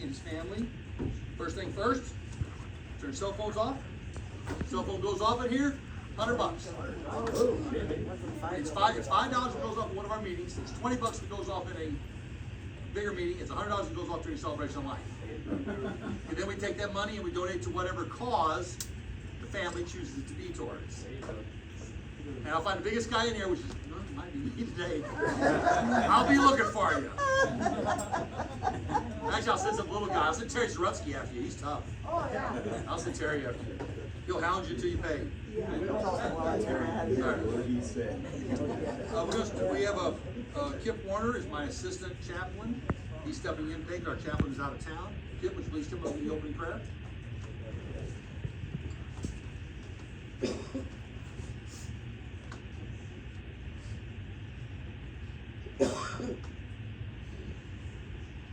and his family. First thing first, turn cell phones off. Cell phone goes off in here, $100. It's $5 if it goes off in one of our meetings. It's $20 if it goes off in a bigger meeting. It's $100 if it goes off during Celebration of Life. And then we take that money and we donate to whatever cause the family chooses it to be towards. And I'll find the biggest guy in here, which is might be me today. I'll be looking for you. Actually, I'll send some little guy. I'll send Terry Zarutsky after you. He's tough. I'll send Terry after you. He'll hound you until you pay. We have Kip Warner is my assistant chaplain. He's stepping in today. Our chaplain is out of town. Kip, would you please come up with the opening prayer?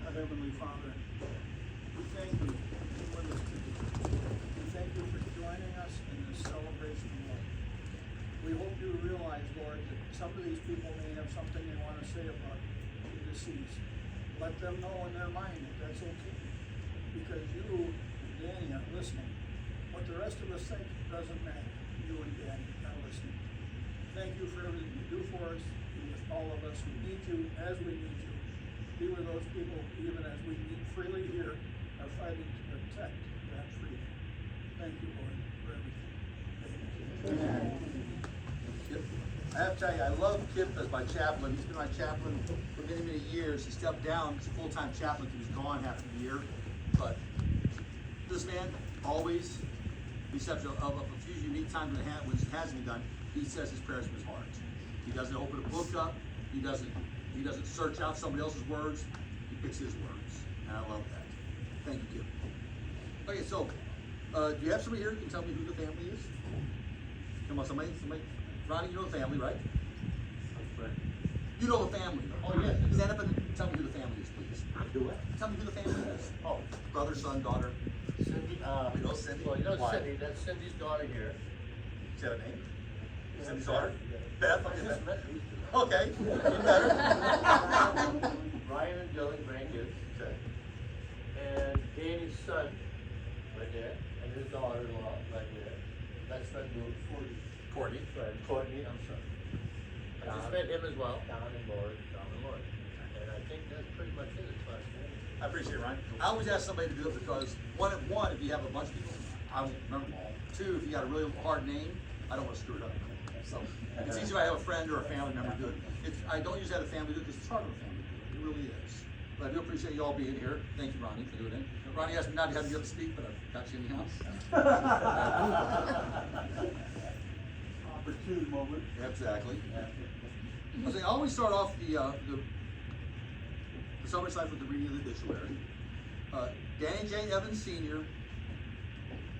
Our Heavenly Father, we thank you for this today. We thank you for joining us in this celebration, Lord. We hope you realize, Lord, that some of these people may have something they want to say about the deceased. Let them know in their mind that that's okay. Because you and Danny are listening. What the rest of us think doesn't matter. You and Danny are listening. Thank you for everything you do for us. Be with all of us who need you as we need you. Be with those people, even as we meet freely here, are fighting to protect that freedom. Thank you, Lord, for everything. Amen. Kip. I have to tell you, I love Kip as my chaplain. He's been my chaplain for many, many years. He stepped down as a full-time chaplain. He was gone half the year. But this man always, except of a few unique times when it hasn't been done, he says his prayers from his heart. He doesn't open a book up. He doesn't search out somebody else's words. He picks his words. And I love that. Thank you, Kip. Okay, so do you have somebody here who can tell me who the family is? Come on, somebody. Ronnie, you know the family, right? You know the family. Oh, yeah. Stand up and tell me who the family is, please. Do what? Tell me who the family is. Oh, Brother, son, daughter. Cindy. We know Cindy. Well, you know Why? Cindy. That's Cindy's daughter here. Is that a name? Cindy's daughter? Yeah. Beth? I Okay, just Beth. met her. Okay, even better. Ryan and Dylan, grandkids. Okay. And Danny's son, right there, and his daughter-in-law, right there. That's Fred Booth. Courtney. Courtney, I'm sorry. I just met him as well. Don and Lori. And I think that's pretty much it as far as Danny. I appreciate it, Ryan. I always ask somebody to do it because one, if you have a bunch of people, I won't remember them all. Two, if you got a really hard name, I don't want to screw it up. So it's easy if I have a friend or a family member do it. I don't usually have a family do it because it's hard for a family to do it. It really is. But I do appreciate you all being here. Thank you, Ronnie, for doing it. Ronnie asked me not to have you up to speak, but I've got you in the house. Opportune moment. Exactly. I always start off the summer side with the reading of the obituary. Danny J. Evans Sr.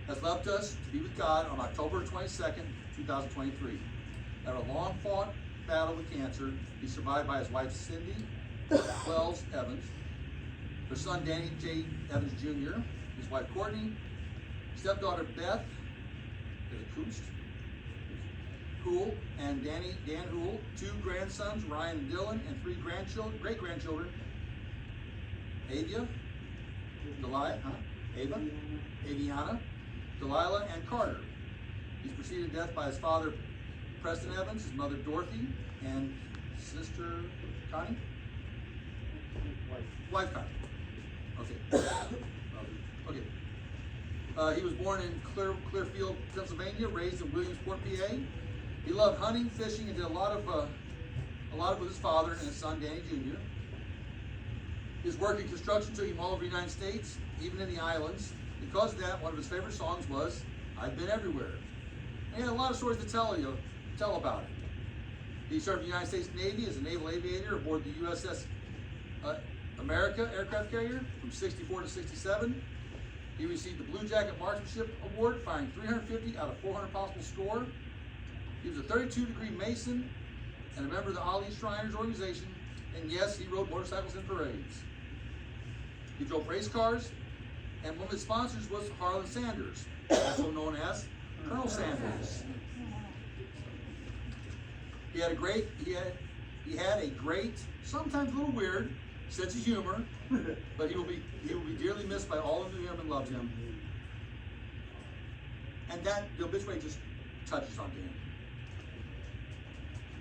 has left us to be with God on October 22nd, 2023. After a long-fought battle with cancer, he's survived by his wife Cindy Wells Evans, their son Danny J. Evans Jr., his wife Courtney, stepdaughter Beth, is it Koost? Hool, and Dan Hool, two grandsons, Ryan and Dylan, and three great-grandchildren, Aviana, Delilah, and Carter. He's preceded to death by his father, Preston Evans, his mother, Dorothy, and sister, Connie? Wife Connie. Okay. Okay. He was born in Clearfield, Pennsylvania, raised in Williamsport, PA. He loved hunting, fishing, and did a lot of with his father and his son, Danny Jr. His work in construction took him all over the United States, even in the islands. Because of that, one of his favorite songs was "I've Been Everywhere." And he had a lot of stories to tell about it. He served in the United States Navy as a naval aviator aboard the USS America aircraft carrier from 64 to 67. He received the Blue Jacket Marksmanship Award, firing 350 out of 400 possible score. He was a 32-degree Mason and a member of the Ali Shriners organization. And yes, he rode motorcycles in parades. He drove race cars, and one of his sponsors was Harlan Sanders, also known as Colonel Sanders. He had a great, sometimes a little weird, sense of humor, But he will be dearly missed by all who knew him and loved him. And that, the obituary just touches on Danny.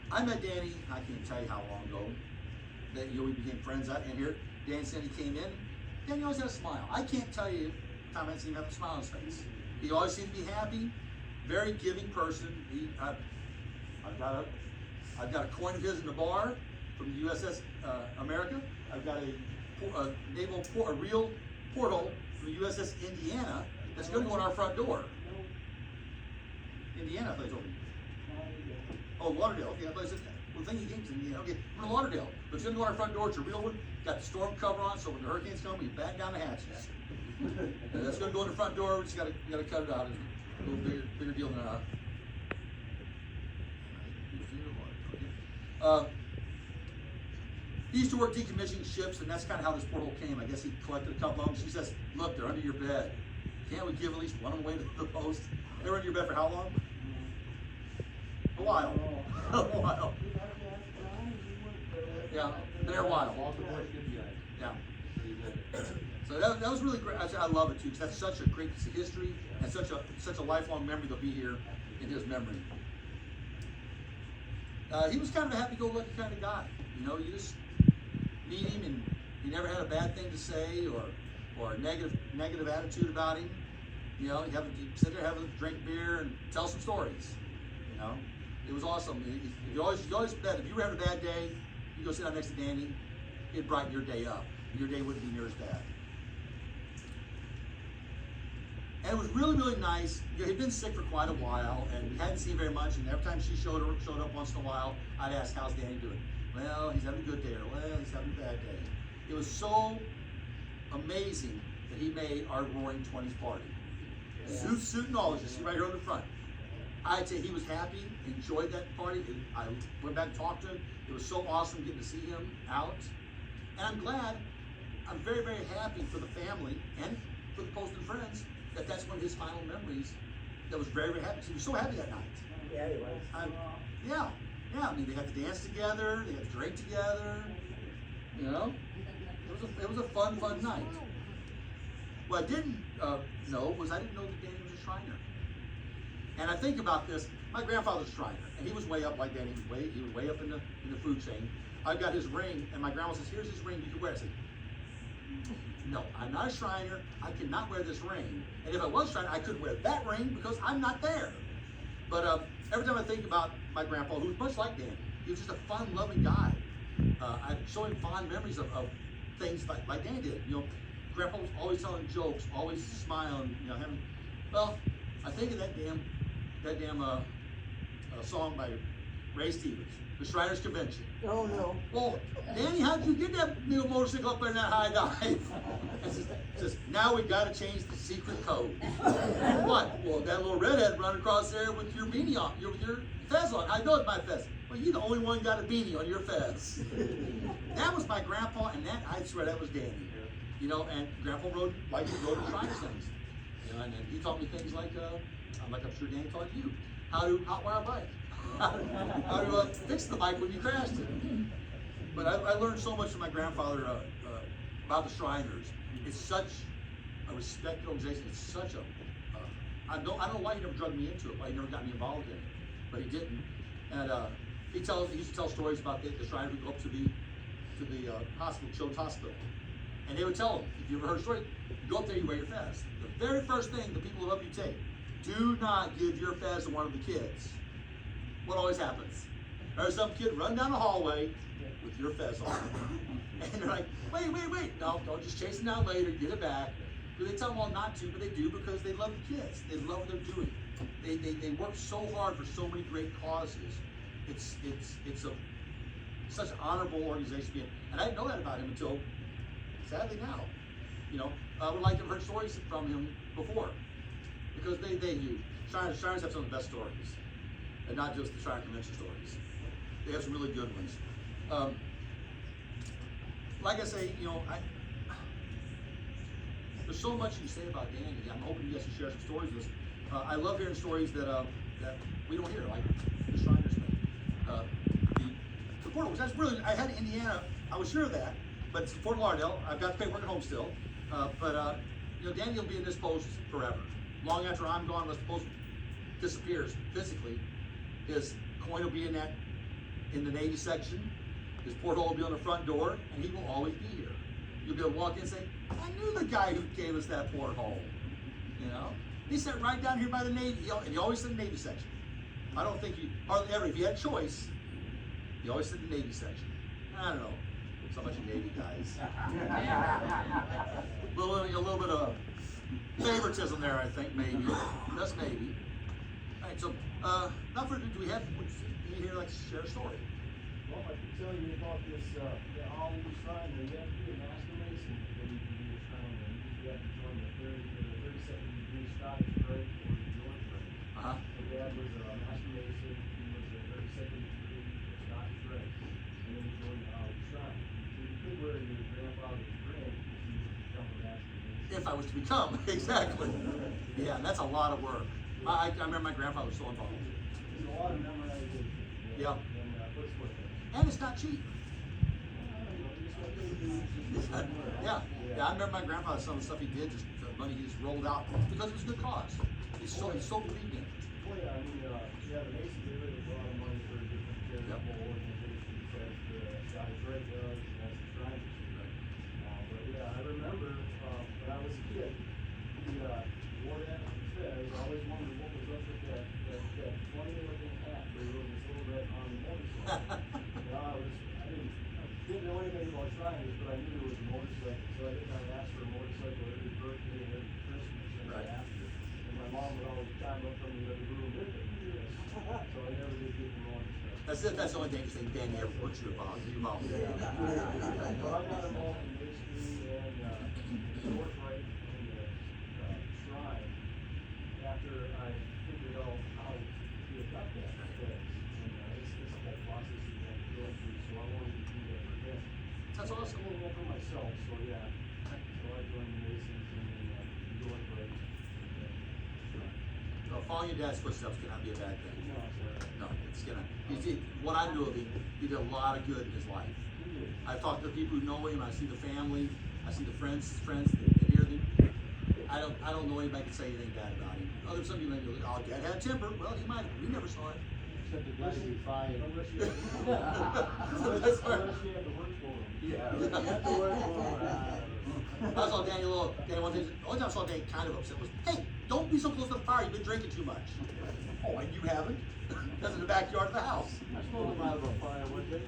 I met Danny, I can't tell you how long ago, that we became friends. And here, Dan said he came in. Danny always had a smile. I can't tell you the time I've seen him have a smile on his face. He always seemed to be happy, very giving person. I've got a coin of his in the bar from the USS America. I've got a real porthole from the USS Indiana that's going to go on our front door. Indiana, I thought you told me. Oh, Lauderdale. Okay, I thought you said that. Well, the thing he gave to Indiana. Okay, we're in Lauderdale. But it's going to go on our front door. It's a real one. Got the storm cover on, so when the hurricanes come, we batten down the hatches. And that's going to go in the front door. We just got to cut it out. It's a little bigger deal than he used to work decommissioning ships, and that's kind of how this porthole came. I guess he collected a couple of them. She says, look, they're under your bed. Can't we give at least one of them away to the post? They were under your bed for how long? A while. A while. Yeah, there a while. Yeah. So that was really great. I love it too, because that's such a great piece of history and such a lifelong memory that'll be here in his memory. He was kind of a happy-go-lucky kind of guy. You know, you just meet him and he never had a bad thing to say or a negative attitude about him. You know, he'd sit there, have a drink beer, and tell some stories. You know, it was awesome. You always bet if you were having a bad day, you go sit down next to Danny, it'd brighten your day up. Your day wouldn't be near as bad. And it was really, really nice. He'd been sick for quite a while, and we hadn't seen him very much. And every time she showed up once in a while, I'd ask, "How's Danny doing?" "Well, he's having a good day," or "Well, he's having a bad day." It was so amazing that he made our Roaring 20s party. Yeah. Suit and all, as you see right here on the front. I'd say he was happy, enjoyed that party. I went back and talked to him. It was so awesome getting to see him out. And I'm very, very happy for the family and for the Poston friends that that's one of his final memories that was very, very happy. He was so happy that night. Yeah, he was. Yeah. I mean, they got to dance together, they got to drink together. You know, it was a fun night. What I didn't know was I didn't know that Danny was a Shriner. And I think about this. My grandfather's a Shriner, and he was way up like Danny. He was way up in the food chain. I got his ring, and my grandma says, "Here's his ring. You can wear it." I said, "No, I'm not a Shriner. I cannot wear this ring. And if I was a Shriner, I couldn't wear that ring because I'm not there." But every time I think about my grandpa, who was much like Danny, he was just a fun, loving guy. I show him fond memories of things like Danny did. You know, Grandpa was always telling jokes, always smiling. You know, well, I think of that damn song by Ray Stevens, the Shriners Convention. Oh no. Well, Danny, how'd you get that new motorcycle up there in that high dive? And says, now we got to change the secret code. What? Well, that little redhead running across there with your beanie on, with your fez on. I know it's my fez. Well, you're the only one got a beanie on your fez. That was my grandpa, and I swear that was Danny. You know, and Grandpa rode the Shriners things. You know, and he taught me things like I'm sure Danny taught you, how to hotwire a bike. How to fix the bike when you crashed it. But I learned so much from my grandfather about the Shriners. It's such a respected organization. It's such I don't know why he never drugged me into it, why he never got me involved in it, but he didn't. And he used to tell stories about the Shriners would go up to the hospital, Children's Hospital, and they would tell him, if you ever heard a story, you go up there, you wear your fez. The very first thing the people who help you take, do not give your fez to one of the kids. What always happens? There's some kid run down the hallway with your fez on. And they're like, wait. No, don't just chase them down later, get it back. But they tell them all not to, but they do because they love the kids. They love what they're doing. They work so hard for so many great causes. It's such an honorable organization to be in. And I didn't know that about him until, sadly now. You know, I would like to have heard stories from him before. Because they huge. Shriners have some of the best stories. And not just the Shriner Convention stories. They have some really good ones. Like I say, you know, there's so much you can say about Danny. I'm hoping you guys can share some stories with us. I love hearing stories that we don't hear, like the Shriners thing. The portal, that's really, I had Indiana, I was sure of that, but it's Fort Lauderdale. I've got the paperwork at home still. You know, Danny will be in this post forever. Long after I'm gone, once the post disappears physically, his coin will be in the Navy section. His porthole will be on the front door, and he will always be here. You'll be able to walk in and say, I knew the guy who gave us that porthole. You know? He sat right down here by the Navy, and he always said the Navy section. I don't think you, hardly ever, if you had a choice, you always said the Navy section. I don't know. So much of Navy guys. a little bit of favoritism there, I think, maybe. Just maybe. All right, so, not for, do we have, you here like to share a story? Well, I can tell you about this, all we shrine, you have to be a master mason before you can be a shrine, and you have to join the 32nd degree Scottish Rite or the George Rite. Uh-huh. So Dad was a master mason, he was a 32nd degree Scottish Rite, and then he joined the Holly Shrine. So you could wear your grandfather's ring if you become a master mason. If I was to become, exactly. Yeah, that's a lot of work. I remember my grandfather was so involved. There's a lot of memorization. Yeah. And, but it's worth it. And it's not cheap. Yeah, I remember my grandfather, some of the stuff he did, just the money he just rolled out because it was a good cause. He so believed in it. Well, yeah, I mean, yeah, the Masons, they raise a lot of money for different charitable organizations, as the Scottish Rite does, and as the Shrine does. But yeah, I remember, when I was a kid, he wore that on his head. I always wondered what was up with that funny looking hat where he rode this little red army motorcycle. I didn't know anything about Shriners, but I knew there was a motorcycle, so I think I asked for a motorcycle every birthday and every Christmas and Right. after. And my mom would always chime up from the other room, "Look at this." So I never did get the motorcycle. That's it. That's the only dangerous thing Danny ever put you involved. So I got involved in masonry and George Wright and the shrine after I figured out how to adopt that place. And it's a whole process you have to go through, so I wanted to do that for him. That's Just awesome. a little more for myself, so yeah. So I joined the Masons and then George Wright. Following your dad's footsteps cannot be a bad thing. No, it's No, it's gonna. What I knew of him, he did a lot of good in his life. I've talked to people who know him. I see the family. I see the friends that hear them. I don't know anybody can say anything bad about him. Other some people may be like, oh, Dad had a temper. Well, he might have. We never saw it. Except it doesn't be fine. Unless you have That's right. to work for him. Yeah. You have to work for him. I saw Danny one thing. The only time I saw Danny kind of upset was, hey, don't be so close to the fire. You've been drinking too much. Oh, and you haven't? That's in the backyard of the house. I told him out of a fire one day.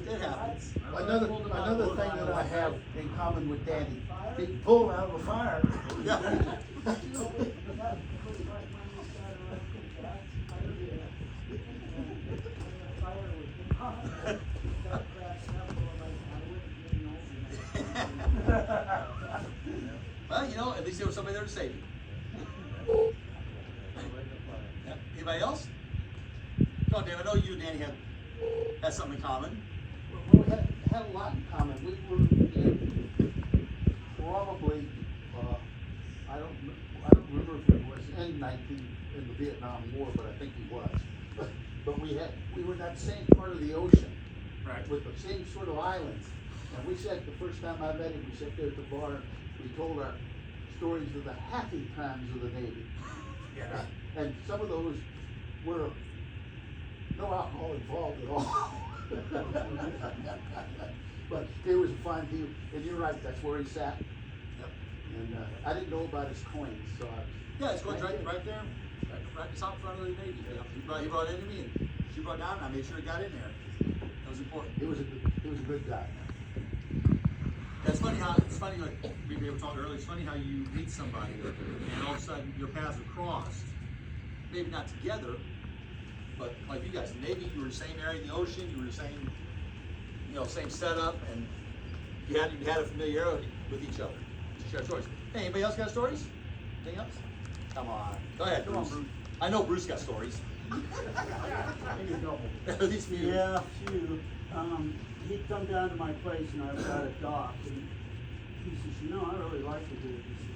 It happens. Another thing that I have in common with Danny, he pulled out of a fire. Yeah. Well, you know, at least there was somebody there to save you. Yeah. Anybody else? Come on, Dave. I know you and Danny had something in common. Well, we had a lot in common. We were probably, I don't remember if it was in the Vietnam War, but I think he was. But we were in that same part of the ocean. Right. With the same sort of islands. And we said, the first time I met him, we sat there at the bar, we told our stories of the happy times of the Navy. Yeah. And some of those were no alcohol involved at all. But it was a fun deal, and you're right, that's where he sat. Yep. And I didn't know about his coins, so I was. Yeah, it's going right there, right out in front of the Navy. Yeah. He brought it into me, and she brought it down, and I made sure it got in there. That was important. He was a good guy. It's funny like we were talking earlier. It's funny how you meet somebody, and all of a sudden your paths have crossed. Maybe not together, but like you guys, in the Navy, you were in the same area of the ocean. You were the same, same setup, and you had a familiarity with each other to share stories. Hey, anybody else got stories? Anything else? Come on, go ahead, Bruce. I know Bruce got stories. At least few. Yeah, few. He'd come down to my place and I've got a dock, and he says, I really like it here. He says,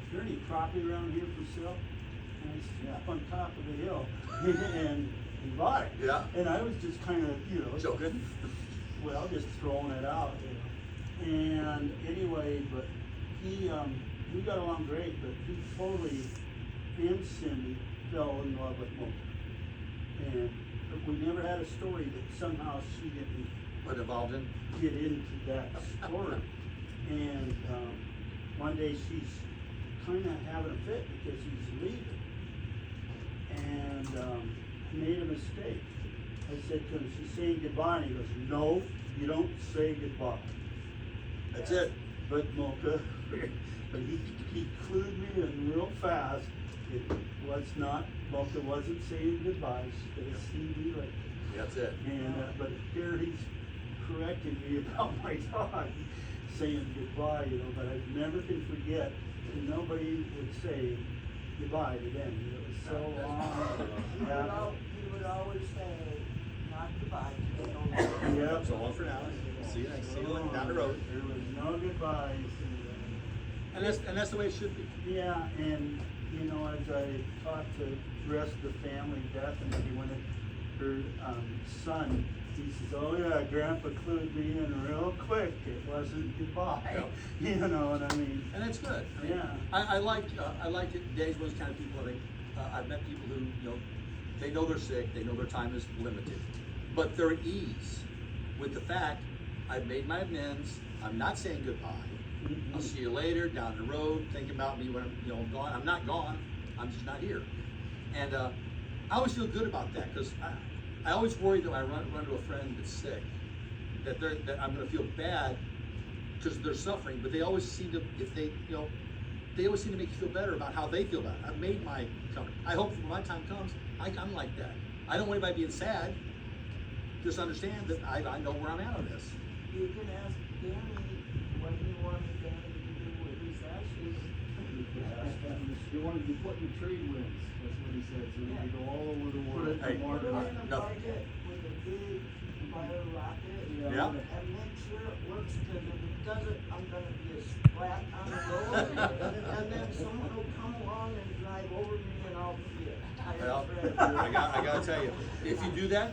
is there any property around here for sale? And I said, yeah, up on top of the hill. And he bought it. Yeah. And I was just kind of, you know, Joking. well, just throwing it out, you know. And anyway, but he, we got along great, but he totally, and Cindy fell in love with Mocha. And we never had a story that somehow she didn't What involved in? get into that story. And one day she's kind of having a fit because he's leaving. And he made a mistake. I said to him, she's saying goodbye. And he goes, no, you don't say goodbye. That's it. But Mocha, but he clued me in real fast. It was not, Mocha wasn't saying goodbye. She said, see me later. That's it. And, but here he's correcting me about my dog saying goodbye, you know, but I never can forget, and nobody would say goodbye to them. It was so long. He would always say, not goodbye, to the Yep. So long for now. See you down the road. There was no goodbyes. And that's the way it should be. Yeah, and, you know, as I talked to the rest of the family, Beth and everyone, her son, he says, oh yeah, Grandpa clued me in real quick. It wasn't goodbye. Yep. You know what I mean? And that's good. I mean, Yeah. I like it. Dave's one of those kind of people. I think I've met people who, you know, they know they're sick. They know their time is limited, but they're at ease with the fact I've made my amends. I'm not saying goodbye. I'll see you later down the road. Think about me when I'm gone. I'm not gone. I'm just not here. And I always feel good about that because I always worry that when I run to a friend that's sick, that I'm going to feel bad because they're suffering. But they always seem to, they always seem to make you feel better about how they feel about it. I've made my coming. I hope when my time comes, I'm like that. I don't want anybody being sad. Just understand that I know where I'm at on this. You can ask Danny what he wanted Danny to do with his ashes. He wanted to be put in trade winds, that's what he said, so he could go all over the world. Hey, Put it in a no. bucket with a big fire rocket. Yeah. And make sure it works, because if it doesn't, I'm gonna be a splat on the road. And then someone will come along and drive over me and I'll be a Well, tire I gotta tell you, if you do that,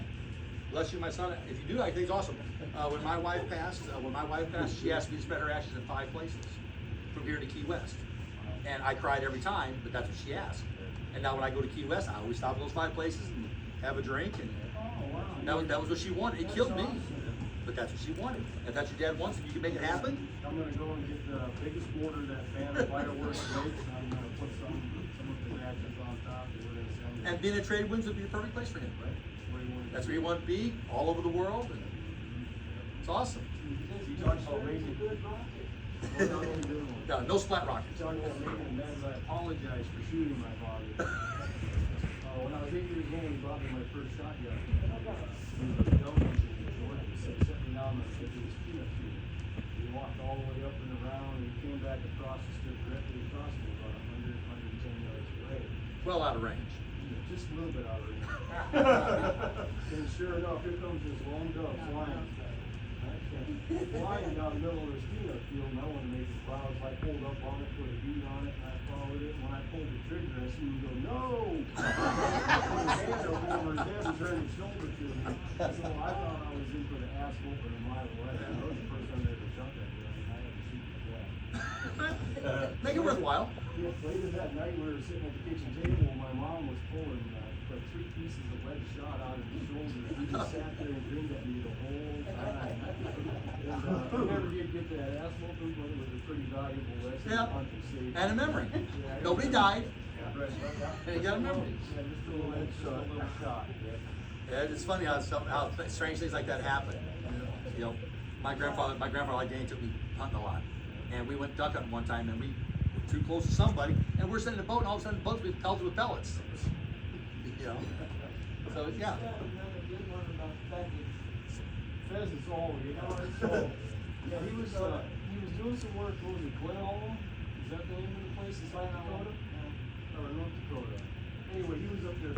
bless you, my son. If you do that, I think it's awesome. When my wife passed, she asked me to spread her ashes in 5 places, from here to Key West, and I cried every time. But that's what she asked. And now when I go to Key West, I always stop at those 5 places and have a drink. And that was what she wanted. It killed me, but that's what she wanted. If that's your dad wants, if you can make it happen. I'm gonna go and get the biggest mortar that fan of fireworks makes, and I'm gonna put some of his ashes on top, and we're gonna send it. And being a trade winds would be the perfect place for him. Right, where you want. That's where you want to be, all over the world. And it's awesome. He talks about raising. Good rocket. No splat rockets. Talking about making amends, I apologize for shooting my father. When I was 8 years old, he bought me my first shotgun. He was a Belgian in Georgia. He said, set me down on the edge of this peanut field. He walked all the way up and around, and he came back across and stood directly across me, about 100, 110 yards away. Well out of range. Just a little bit out of range. And sure enough, here comes this lone dove flying. Flying down the middle of this peanut field, and I wanted to make it loud, so I pulled up on it, put a bead on it, and I followed it. And when I pulled the trigger, I seen him go, no! Put his hand over his head and turned his shoulder to me. So I thought I was in for the ass whooping a mile away. That was the first time I ever shot that gun, and I had to shoot my dad. Make it worthwhile. Yeah, later that night, we were sitting at the kitchen table, and my mom was pulling like 3 pieces of lead shot out of his shoulder. He just sat there and grinned at me the whole time. And I never did get that ass whooping, but it was a pretty valuable lesson. Yeah. on to save. And a memory. Yeah. Nobody died. Right. And you got a memory. Yeah, just a little shot. Yeah, it's funny how strange things like that happen. You know, my grandfather like Danny took me hunting a lot, and we went duck hunting one time, and we were too close to somebody, and we're sitting in a boat, and all of a sudden the boat's being pelted with pellets. You know, so yeah. Another good one about pheasants. Pheasants all, you know, so, yeah, he was doing some work over in Glenholm. Is that the name of the place in South Dakota? Or North Dakota? Anyway, he was up there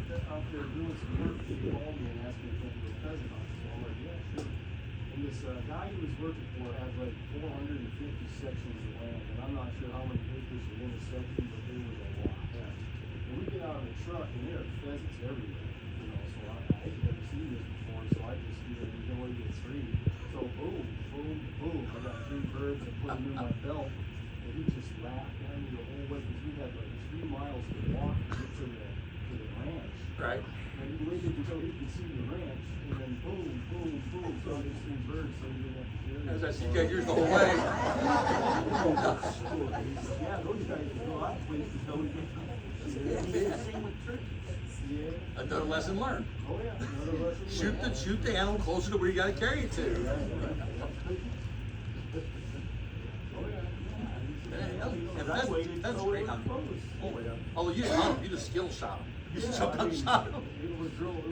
doing some work. He called me and asked me if I could go pheasant hunt. So I'm like, yeah, sure. And this guy he was working for had like 450 sections of land, and I'm not sure how many acres were in the section, but there was a lot. And we get out of the truck, and there are pheasants everywhere. You know, so I never seen this before, so I just, you only get 3. So boom, boom, boom, I got 3 birds, I put them in my belt, and he just laughed at me the whole way, because we had like 3 miles to walk to get to the ranch. Right. And he waited until he could see the ranch, and then boom, boom, boom, so I just 3 birds, so he didn't have to carry As them. I see, you got yours the whole way. Yeah, those guys go out places, don't they? Same with turkeys. Yeah. Another lesson learned. Oh, yeah. Another lesson. Shoot the animal closer to where you gotta carry it to. Oh, yeah. Yeah, That way they that's throw great it hunting. close. Oh, yeah. Oh, you didn't hunt him, you just skill shot him. You just jumped I up and mean, shot him. It was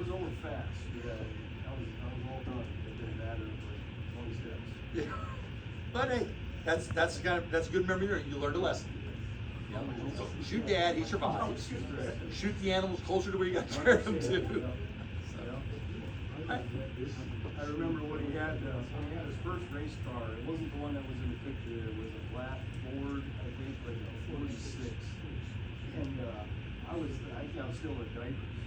over fast. Yeah, I was all done within a matter of like 20 steps. Yeah. But hey, that's a good memory. You learned a lesson. You know, so shoot dad, he survived. Shoot the animals closer to where you got to carry them to. I remember when he had his first race car. It wasn't the one that was in the picture. It was a black Ford, I think, like a 46. And I was still in diapers.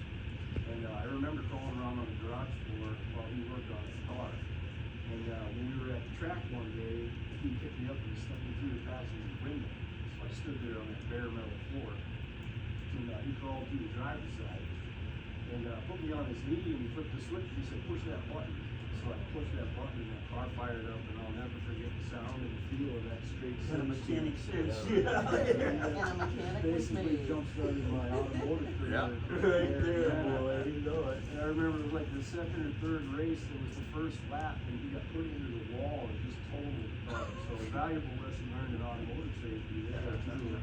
And I remember crawling around on the garage floor while he worked on his car. And when we were at the track one day, he picked me up and stuck me through the passenger window. So I stood there on that bare metal floor. And he crawled through the driver's side and put me on his knee, and he flipped the switch and he said, push that button. So I pushed that button and that car fired up, and I'll never forget the sound and the feel of that straight And a mechanic says, And a mechanic was Basically made. jump-started my automotive career. Yeah. Right there, boy, you know it. And I remember it was like the second or third race, it was the first lap, and he got put into the wall and just totaled the car. So a valuable lesson learned in automotive safety there too.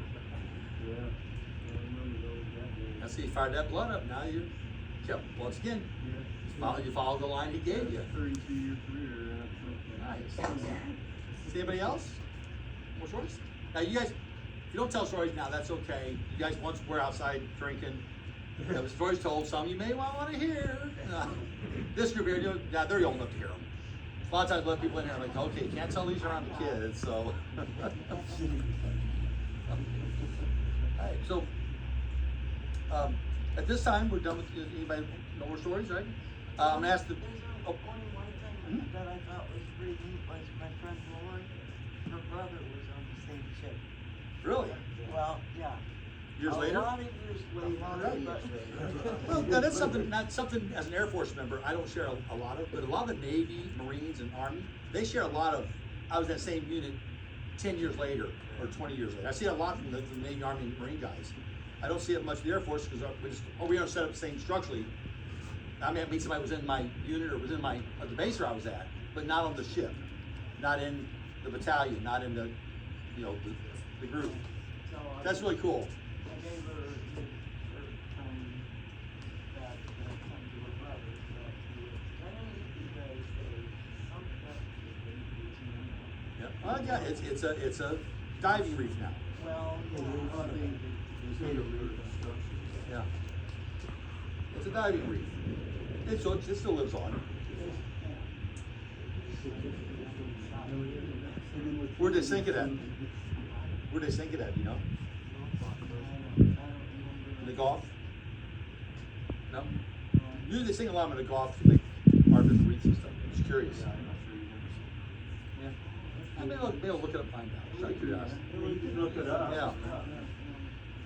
Yeah, I remember that day. I see you fired that blood up. Now you kept, once again, Yeah. you followed the line he gave you. 32-year career. Nice. See anybody else? More stories? Now you guys, if you don't tell stories now, that's okay. You guys once were outside drinking. There was stories told. Some you may want to hear. This group here, yeah, they're old enough to hear them. A lot of times, let people in here like, okay, you can't tell these around the kids, so. Alright, so, at this time, we're done with, anybody, no more stories, right? I'm gonna ask the, There's oh, only one thing that I thought was pretty neat was my friend Lauren, her brother was on the same ship. really? Well, yeah. Years later? A lot of years later, but. Well, now that's something, not something as an Air Force member, I don't share a lot of, but a lot of the Navy, Marines, and Army, they share a lot of, I was in that same unit 10 years later, or 20 years later. I see a lot from the Navy, Army, and Marine guys. I don't see it much in the Air Force, because we don't set up the same structurally. I mean somebody was in my unit, or was in the base where I was at, but not on the ship, not in the battalion, not in the, the group. So I- That's really cool. I gave her time back to come to her brother, but she was planning because there's some Yeah. Yeah, it's a diving reef now. well, Yeah. It's a diving reef. It still lives on. Where'd they sink it at? Where'd they sink it at, you know? In the Gulf? No? Usually they sink a lot in the Gulf to make arbor reefs and stuff. I'm just curious. Yeah. Maybe I'll look it up and find out. Just out of curiosity. You can look it up. Yeah.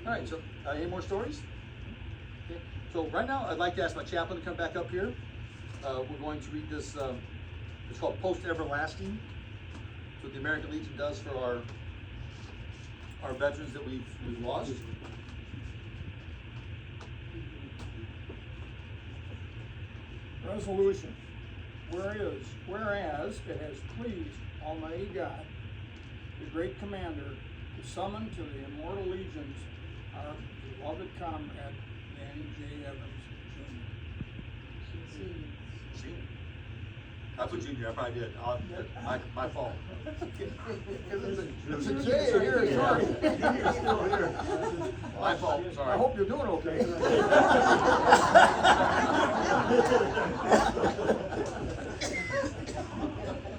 All right, so any more stories? Okay. So right now, I'd like to ask my chaplain to come back up here. We're going to read this, it's called Post Everlasting. It's what the American Legion does for our veterans that we've lost. Resolution. Whereas it has pleased Almighty God, the great commander, to summon to the immortal legions our beloved comrade, Danny J. Evans, Jr. I put Junior, I probably did. My fault. It's a J here, sorry. My fault, sorry. I hope you're doing okay.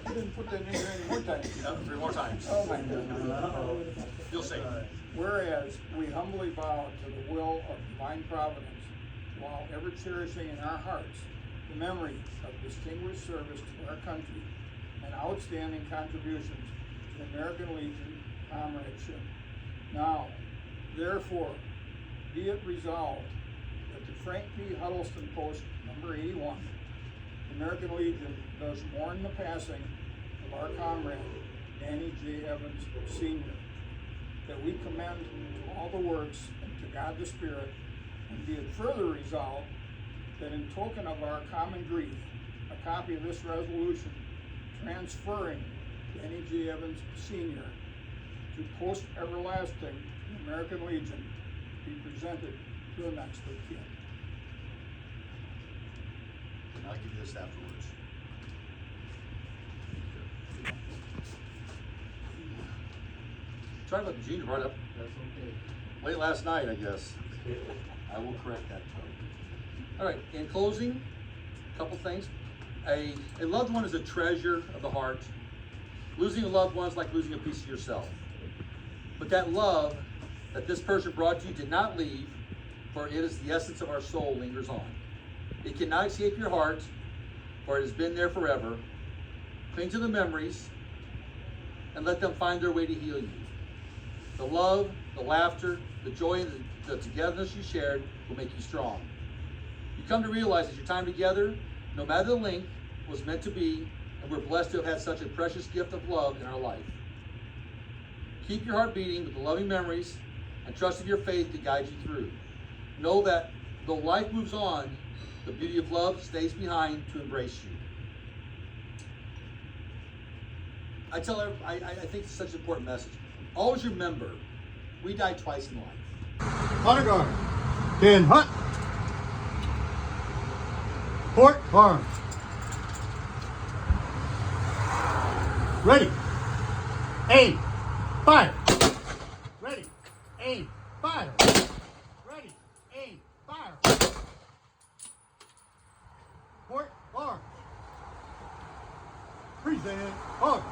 You didn't put that in here any more times. No, 3 more times. Oh my goodness. You'll see. Whereas we humbly bow to the will of divine providence, while ever cherishing in our hearts in memory of distinguished service to our country and outstanding contributions to the American Legion comradeship. Now, therefore, be it resolved that the Frank P. Huddleston Post number 81, the American Legion does mourn the passing of our comrade, Danny J. Evans, Sr., that we commend to all the works and to God the Spirit, and be it further resolved that in token of our common grief, a copy of this resolution transferring Danny J. Evans, Sr. to post everlasting the American Legion be presented to the next of kin. And I'll give you this afterwards. Sorry about the junior part up. That's okay. Late last night, I guess. I will correct that, Tony. All right, in closing, a couple things. A loved one is a treasure of the heart. Losing a loved one is like losing a piece of yourself. But that love that this person brought to you did not leave, for it is the essence of our soul lingers on. It cannot escape your heart, for it has been there forever. Cling to the memories and let them find their way to heal you. The love, the laughter, the joy, and the togetherness you shared will make you strong. You come to realize that your time together, no matter the length, was meant to be, and we're blessed to have had such a precious gift of love in our life. Keep your heart beating with the loving memories and trust in your faith to guide you through. Know that though life moves on, the beauty of love stays behind to embrace you. I think it's such an important message. Always remember, we die twice in life. Honor guard. 10 hut. Port arms. Ready. Aim. Fire. Ready. Aim. Fire. Ready. Aim. Fire. Port arms. Present arms.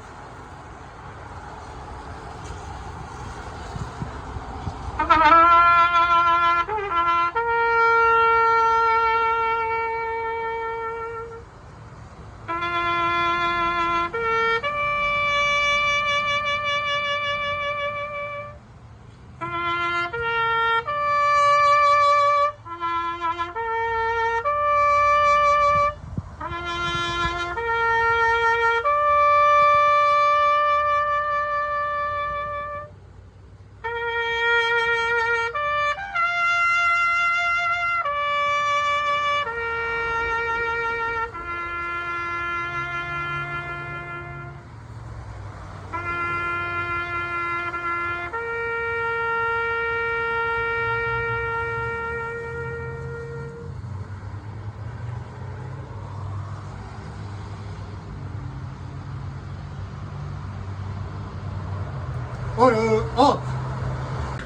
Order up.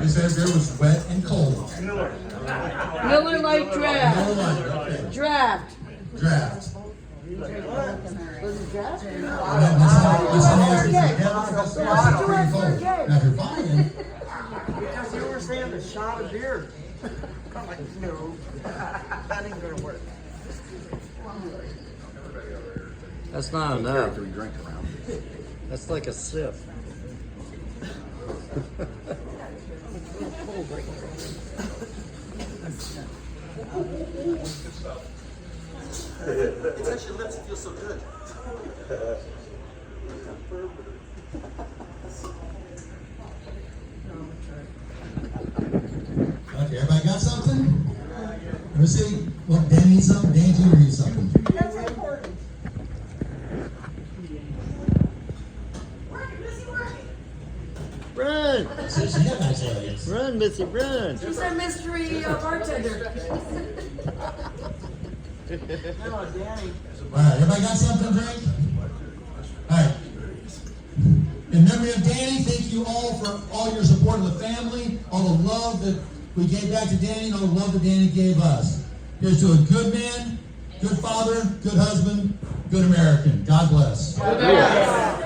He says there was wet and cold. Miller Lite draft. Miller Lite, okay. Draft. Draft. Was it draft? Now if you're buying, Because you were saying a shot of beer. I'm like, no, that ain't gonna work. That's not enough. we drink around. That's like a sip. It touches your lips, it feels so good. Okay, everybody got something? Let me see. Well, Dan needs something. Dan, you read something. That's important. Run! So she got nice areas. Run, Missy, run! She's our mystery bartender. No, Danny. All right, everybody got something to drink? All right. In memory of Danny, thank you all for all your support of the family, all the love that we gave back to Danny, and all the love that Danny gave us. Here's to a good man, good father, good husband, good American. God bless. Yes.